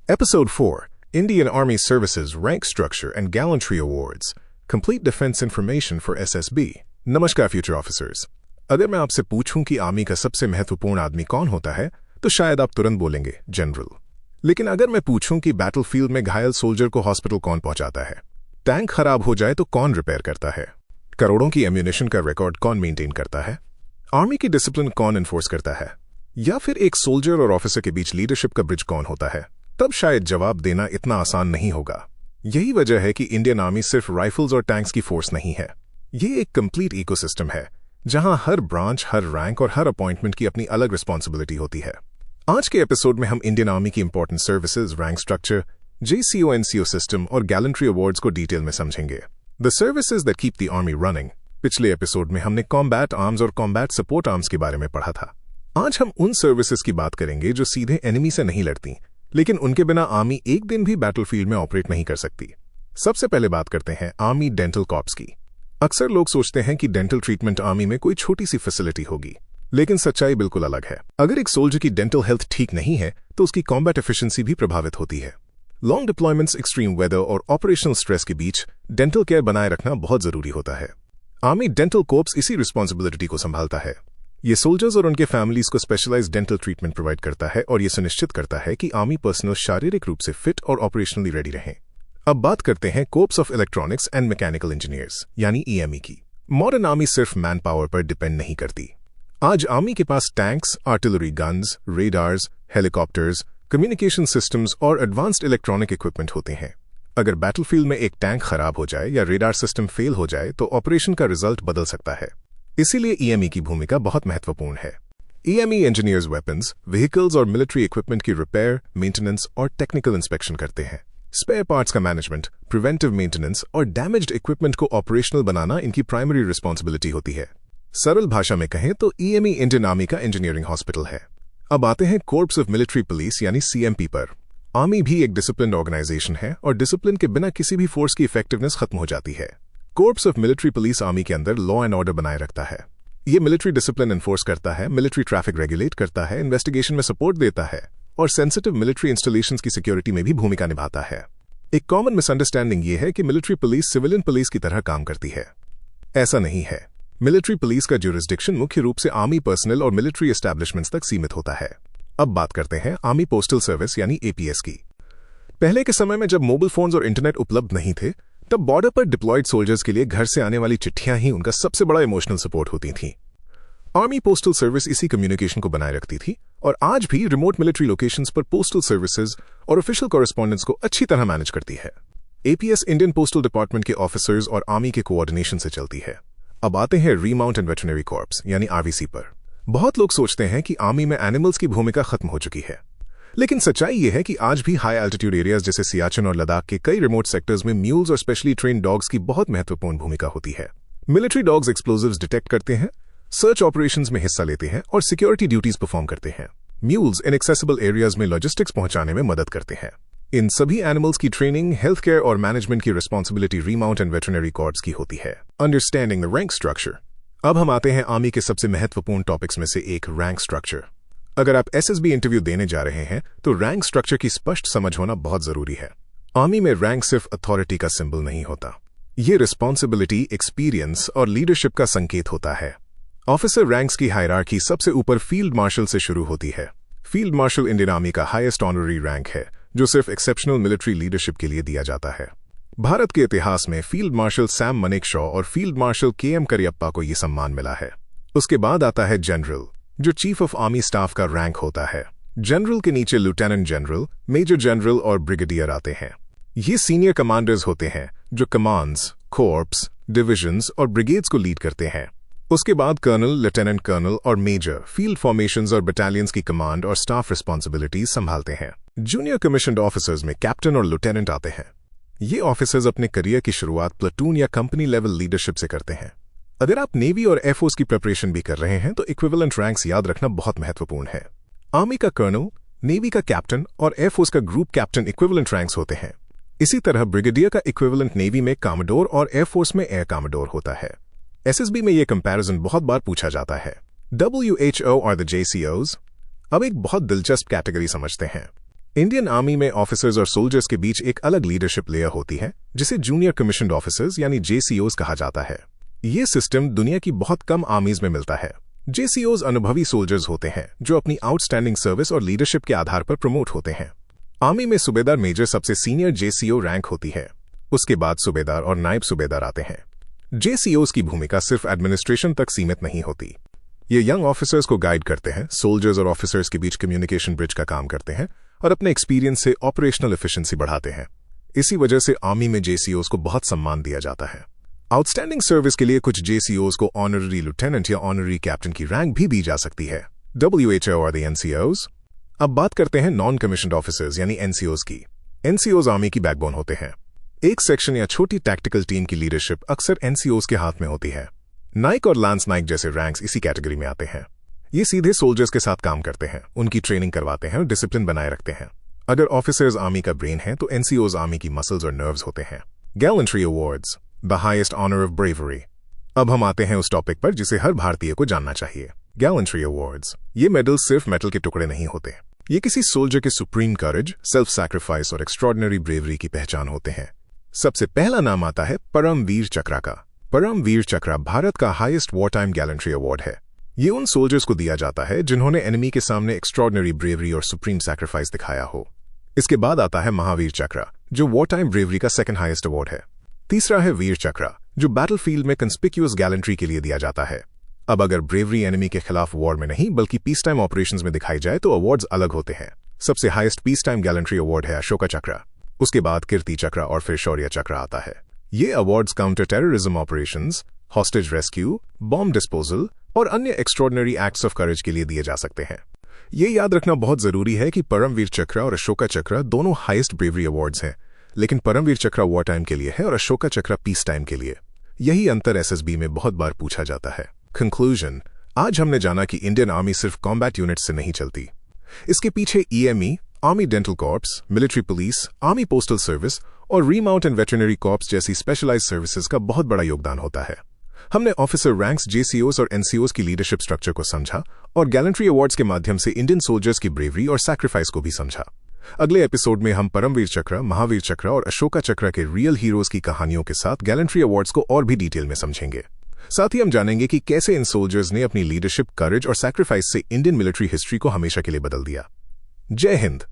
Episode 4 Indian Army Services Rank Structure and Gallantry Awards Complete Defense Information for SSB। नमस्कार future officers. अगर मैं आपसे पूछूं कि आर्मी का सबसे महत्वपूर्ण आदमी कौन होता है तो शायद आप तुरंत बोलेंगे जनरल। लेकिन अगर मैं पूछूं कि बैटलफील्ड में घायल सोल्जर को हॉस्पिटल कौन पहुंचाता है, टैंक खराब हो जाए तो कौन रिपेयर करता है, करोड़ों की एम्यूनिशन का रिकॉर्ड कौन मेंटेन करता है, आर्मी की डिसिप्लिन कौन एनफोर्स करता है, या फिर एक सोल्जर और ऑफिसर के बीच लीडरशिप का ब्रिज कौन होता है, तब शायद जवाब देना इतना आसान नहीं होगा। यही वजह है कि इंडियन आर्मी सिर्फ राइफल्स और टैंक्स की फोर्स नहीं है। ये एक कंप्लीट इकोसिस्टम है जहां हर ब्रांच, हर रैंक और हर अपॉइंटमेंट की अपनी अलग रिस्पॉन्सिबिलिटी होती है। आज के एपिसोड में हम इंडियन आर्मी की important services, rank structure, JCO NCO system और गैलेंट्री अवार्ड्स को डिटेल में समझेंगे। The services that keep the army running. पिछले एपिसोड में हमने कॉम्बैट आर्म्स और कॉम्बैट सपोर्ट आर्म्स के बारे में पढ़ा था। आज हम उन सर्विसेज की बात करेंगे जो सीधे एनिमी से नहीं लड़ती, लेकिन उनके बिना आर्मी एक दिन भी बैटलफील्ड में ऑपरेट नहीं कर सकती। सबसे पहले बात करते हैं आर्मी डेंटल कॉर्प्स की। अक्सर लोग सोचते हैं कि डेंटल ट्रीटमेंट आर्मी में कोई छोटी सी फैसिलिटी होगी, लेकिन सच्चाई बिल्कुल अलग है। अगर एक सोल्जर की डेंटल हेल्थ ठीक नहीं है तो उसकी कॉम्बैट एफिशिएंसी भी प्रभावित होती है। लॉन्ग डिप्लॉयमेंट्स, एक्सट्रीम वेदर और ऑपरेशनल स्ट्रेस के बीच डेंटल केयर बनाए रखना बहुत जरूरी होता है। आर्मी डेंटल कॉर्प्स इसी रिस्पॉन्सिबिलिटी को संभालता है। ये सोल्जर्स और उनके फैमिलीज को स्पेशलाइज्ड डेंटल ट्रीटमेंट प्रोवाइड करता है और ये सुनिश्चित करता है कि आर्मी पर्सनल शारीरिक रूप से फिट और ऑपरेशनली रेडी रहें। अब बात करते हैं corps of electronics and mechanical engineers यानी EME की। मॉडर्न आर्मी सिर्फ मैन पावर पर डिपेंड नहीं करती। आज आर्मी के पास tanks, artillery guns, radars, helicopters, communication systems और एडवांस्ड इलेक्ट्रॉनिक इक्विपमेंट होते हैं। अगर बैटलफील्ड में एक टैंक खराब हो जाए या रेडार सिस्टम फेल हो जाए तो ऑपरेशन का रिजल्ट बदल सकता है। इसीलिए EME की भूमिका बहुत महत्वपूर्ण है। EME इंजीनियर्स वेपन्स, व्हीकल्स और मिलिट्री इक्विपमेंट की रिपेयर, मेंटेनेंस और टेक्निकल इंस्पेक्शन करते हैं। स्पेयर पार्ट्स का मैनेजमेंट, प्रिवेंटिव मेंटेनेंस और डैमेज्ड इक्विपमेंट को ऑपरेशनल बनाना इनकी प्राइमरी रिस्पॉन्सिबिलिटी होती है। सरल भाषा में कहें तो EME इंडियन आर्मी का इंजीनियरिंग हॉस्पिटल है। अब आते हैं कॉर्प्स ऑफ मिलिट्री पुलिस यानी CMP पर। आर्मी भी एक डिसिप्लिन ऑर्गेनाइजेशन है और डिसिप्लिन के बिना किसी भी फोर्स की इफेक्टिवनेस खत्म हो जाती है। Corps of military police army के अंदर लॉ एंड ऑर्डर बनाए रखता है। ये मिलिट्री डिसिप्लिन एनफोर्स करता है, मिलिट्री ट्रैफिक रेगुलेट करता है, इन्वेस्टिगेशन में सपोर्ट देता है और सेंसिटिव मिलिट्री इंस्टॉलेशंस की सिक्योरिटी में भी भूमिका निभाता है। एक कॉमन मिसअंडरस्टैंडिंग ये है कि मिलिट्री पुलिस सिविलियन पुलिस की तरह काम करती है। ऐसा नहीं है। मिलिट्री पुलिस का ज्यूरिसडिक्शन मुख्य रूप से आर्मी पर्सनल और मिलिट्री एस्टैब्लिशमेंट्स तक सीमित होता है। अब बात करते हैं आर्मी पोस्टल सर्विस यानी APS की। पहले के समय में जब मोबाइल फोन्स और इंटरनेट उपलब्ध नहीं थे, तब बॉर्डर पर डिप्लॉयड सोल्जर्स के लिए घर से आने वाली चिट्ठियां ही उनका सबसे बड़ा इमोशनल सपोर्ट होती थीं। आर्मी पोस्टल सर्विस इसी कम्युनिकेशन को बनाए रखती थी और आज भी रिमोट मिलिट्री लोकेशंस पर पोस्टल सर्विसेज और ऑफिशियल कॉरेस्पॉन्डेंस को अच्छी तरह मैनेज करती है। APS इंडियन पोस्टल डिपार्टमेंट के ऑफिसर्स और आर्मी के कोऑर्डिनेशन से चलती है। अब आते हैं रीमाउंट एंड वेटरनरी कॉर्प्स यानी RVC पर। बहुत लोग सोचते हैं कि आर्मी में एनिमल्स की भूमिका खत्म हो चुकी है, लेकिन सच्चाई यह है कि आज भी हाई एल्टीट्यूड एरियाज जैसे सियाचिन और लद्दाख के कई रिमोट सेक्टर्स में म्यूल्स और स्पेशली ट्रेन्ड डॉग्स की बहुत महत्वपूर्ण भूमिका होती है। मिलिट्री डॉग्स एक्सप्लोजिव्स डिटेक्ट करते हैं, सर्च ऑपरेशंस में हिस्सा लेते हैं और सिक्योरिटी ड्यूटीज परफॉर्म करते हैं। म्यूल्स इनएक्सेसिबल एरियाज में लॉजिस्टिक्स पहुंचाने में मदद करते हैं। इन सभी एनिमल्स की ट्रेनिंग, हेल्थ केयर और मैनेजमेंट की responsibility remount and veterinary corps की होती है। Understanding the rank structure. अब हम आते हैं आर्मी के सबसे महत्वपूर्ण टॉपिक्स में से एक, रैंक स्ट्रक्चर। अगर आप SSB इंटरव्यू देने जा रहे हैं तो रैंक स्ट्रक्चर की स्पष्ट समझ होना बहुत जरूरी है। आर्मी में रैंक सिर्फ अथॉरिटी का सिंबल नहीं होता, ये रिस्पॉन्सिबिलिटी, एक्सपीरियंस और लीडरशिप का संकेत होता है। ऑफिसर रैंक्स की हायरार्की सबसे ऊपर फील्ड मार्शल से शुरू होती है। फील्ड मार्शल इंडियन आर्मी का हाईएस्ट ऑनररी रैंक है जो सिर्फ एक्सेप्शनल मिलिट्री लीडरशिप के लिए दिया जाता है। भारत के इतिहास में फील्ड मार्शल सैम मनेकशॉ और फील्ड मार्शल KM करियप्पा को यह सम्मान मिला है। उसके बाद आता है जनरल, जो चीफ ऑफ आर्मी स्टाफ का रैंक होता है। जनरल के नीचे लेफ्टिनेंट जनरल, मेजर जनरल और ब्रिगेडियर आते हैं। ये सीनियर कमांडर्स होते हैं जो कमांड्स, कॉर्प्स, डिविजन्स और ब्रिगेड्स को लीड करते हैं। उसके बाद कर्नल, लेफ्टिनेंट कर्नल और मेजर फील्ड फॉर्मेशंस और बटालियंस की कमांड और स्टाफ रिस्पॉन्सिबिलिटीज संभालते हैं। जूनियर कमीशन्ड ऑफिसर्स में कैप्टन और लेफ्टिनेंट आते हैं। ये ऑफिसर्स अपने करियर की शुरुआत प्लेटून या कंपनी लेवल लीडरशिप से करते हैं। अगर आप नेवी और एयरफोर्स की प्रिपरेशन भी कर रहे हैं तो इक्विवेलेंट रैंक्स याद रखना बहुत महत्वपूर्ण है। आर्मी का कर्नल, नेवी का कैप्टन और एयरफोर्स का ग्रुप कैप्टन इक्विवेलेंट रैंक्स होते हैं। इसी तरह ब्रिगेडियर का इक्विवेलेंट नेवी में कॉमोडोर और एयरफोर्स में एयर कॉमोडोर होता है। SSB में यह कंपैरिजन बहुत बार पूछा जाता है। WHO और द JCOs। अब एक बहुत दिलचस्प कैटेगरी समझते हैं, इंडियन आर्मी में ऑफिसर्स और सोल्जर्स के बीच एक अलग लीडरशिप लेयर होती है जिसे जूनियर कमीशन्ड ऑफिसर्स यानी JCOs कहा जाता है। ये सिस्टम दुनिया की बहुत कम आर्मीज में मिलता है। JCOs अनुभवी सोल्जर्स होते हैं जो अपनी आउटस्टैंडिंग सर्विस और लीडरशिप के आधार पर प्रमोट होते हैं। आर्मी में सूबेदार मेजर सबसे सीनियर JCO रैंक होती है। उसके बाद सूबेदार और नायब सूबेदार आते हैं। JCOs की भूमिका सिर्फ एडमिनिस्ट्रेशन तक सीमित नहीं होती। ये यंग ऑफिसर्स को गाइड करते हैं, सोल्जर्स और ऑफिसर्स के बीच कम्युनिकेशन ब्रिज का काम करते हैं और अपने एक्सपीरियंस से ऑपरेशनल एफिशिएंसी बढ़ाते हैं। इसी वजह से आर्मी में JCOs को बहुत सम्मान दिया जाता है। आउटस्टैंडिंग सर्विस के लिए कुछ JCOs को ऑनररी लेफ्टिनेंट या ऑनररी कैप्टन की रैंक भी दी जा सकती है। WHO और NCOs। अब बात करते हैं नॉन कमीशन्ड ऑफिसर्स यानी NCOs की। NCOs आर्मी की बैकबोन होते हैं। एक सेक्शन या छोटी टैक्टिकल टीम की लीडरशिप अक्सर NCOs के हाथ में होती है। नाइक और लांस नाइक जैसे रैंक्स इसी कैटेगरी में आते हैं। ये सीधे सोल्जर्स के साथ काम करते हैं, उनकी ट्रेनिंग करवाते हैं और डिसिप्लिन बनाए रखते हैं। अगर ऑफिसर्स आर्मी का ब्रेन है तो NCOs आर्मी की मसल्स और नर्व्स होते हैं। Gallantry awards, the highest honour of bravery. अब हम आते हैं उस टॉपिक पर जिसे हर भारतीय को जानना चाहिए, गैलेंट्री अवार्ड्स। ये मेडल सिर्फ मेटल के टुकड़े नहीं होते। ये किसी सोल्जर के सुप्रीम करेज, सेल्फ सैक्रिफाइस और एक्स्ट्रॉर्डिनरी ब्रेवरी की पहचान होते हैं। सबसे पहला नाम आता है परमवीर चक्र का। परमवीर चक्र भारत का highest war time gallantry award है। ये उन सोल्जर्स को दिया जाता है जिन्होंने एनिमी के सामने एक्स्ट्रॉर्डिनरी ब्रेवरी और सुप्रीम सैक्रिफाइस दिखाया हो। इसके बाद आता है महावीर चक्र, जो वॉर टाइम ब्रेवरी का सेकंड हाईएस्ट अवार्ड है। तीसरा है वीर चक्र, जो बैटलफील्ड में कंस्पिक्यूअस गैलेंट्री के लिए दिया जाता है। अब अगर ब्रेवरी एनिमी के खिलाफ वॉर में नहीं बल्कि पीस टाइम ऑपरेशंस में दिखाई जाए तो अवार्ड्स अलग होते हैं। सबसे highest peace time gallantry award है अशोका चक्र। उसके बाद कीर्ति चक्र और फिर शौर्य चक्र आता है। ये awards counter terrorism operations, hostage rescue, bomb disposal और अन्य एक्स्ट्रॉर्डिनरी एक्ट्स ऑफ करेज के लिए दिए जा सकते हैं। ये याद रखना बहुत जरूरी है कि परमवीर चक्र और अशोका चक्र दोनों हाईएस्ट ब्रेवरी अवार्ड्स हैं, लेकिन परमवीर चक्र वॉर टाइम के लिए है और अशोका चक्र पीस टाइम के लिए। यही अंतर SSB में बहुत बार पूछा जाता है। कंक्लूजन, आज हमने जाना कि इंडियन आर्मी सिर्फ कॉम्बैट यूनिट से नहीं चलती। इसके पीछे EME, army dental corps, military police, army postal service और रीमाउंट एंड वेटरनरी कॉर्प्स जैसी स्पेशलाइज्ड सर्विसेज का बहुत बड़ा योगदान होता है। हमने ऑफिसर रैंक्स, JCOs और NCOs की लीडरशिप स्ट्रक्चर को समझा और गैलेंट्री अवार्ड्स के माध्यम से इंडियन सोल्जर्स की ब्रेवरी और सैक्रिफाइस को भी समझा। अगले एपिसोड में हम परमवीर चक्र, महावीर चक्र और अशोका चक्र के रियल हीरोज की कहानियों के साथ गैलेंट्री अवार्ड्स को और भी डिटेल में समझेंगे। साथ ही हम जानेंगे कि कैसे इन सोल्जर्स ने अपनी लीडरशिप, करेज और सैक्रिफाइस से इंडियन मिलिट्री हिस्ट्री को हमेशा के लिए बदल दिया। जय हिंद।